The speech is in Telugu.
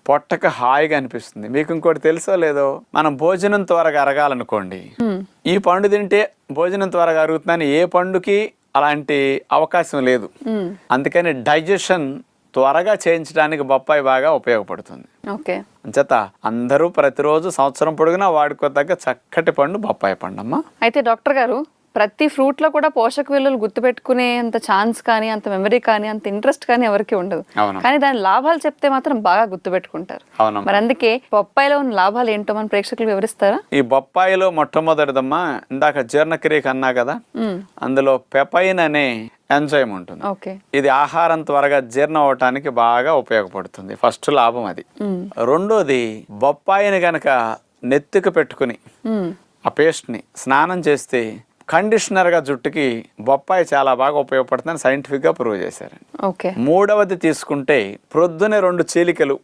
పొట్టకి హాయిగా అనిపిస్తుంది. మీకు ఇంకోటి తెలుసో లేదో, మనం భోజనం త్వరగా అరగాలనుకోండి, ఈ పండు తింటే భోజనం త్వరగా అరుగుతుందని ఏ పండుకి అలాంటి అవకాశం లేదు. అందుకని డైజెషన్ త్వరగా చేయించడానికి బొప్పాయి బాగా ఉపయోగపడుతుంది. అంచేత అందరూ ప్రతిరోజు సంవత్సరం పొడుగునా వాడుకోదగ్గ చక్కటి పండు బొప్పాయి పండు అమ్మా. అయితే డాక్టర్ గారు, ప్రతి ఫ్రూట్ లో కూడా పోషక విలువలు గుర్తుపెట్టుకునే అంత ఛాన్స్ కానీ, అంత మెమరీ కానీ, అంత ఇంట్రెస్ట్ కానీ ఎవరికి ఉండదు. కానీ దాని లాభాలు చెప్తే మాత్రం బాగా గుర్తుపెట్టుకుంటారు. మరి అందుకే బొప్పాయిలో ఉన్న లాభాలు ఏంటో మన ప్రేక్షకులు వివరిస్తారా? ఈ బొప్పాయిలో మొట్టమొదటిదమ్మా, ఇందాక జీర్ణక్రియకి అన్నా కదా, అందులో పెపైన్ అనే ఎంజైమ్ ఉంటుంది. ఇది ఆహారం త్వరగా జీర్ణం అవటానికి బాగా ఉపయోగపడుతుంది. ఫస్ట్ లాభం అది. రెండోది, బొప్పాయిని గనక నెత్తికి పెట్టుకుని ఆ పేస్ట్ ని స్నానం చేస్తే కండిషనర్ గా జుట్టుకి బొప్పాయి చాలా బాగా ఉపయోగపడుతుందని సైంటిఫిక్ గా ప్రూవ్ చేశారు. మూడవది తీసుకుంటే, ప్రొద్దునే 2 చీలికలు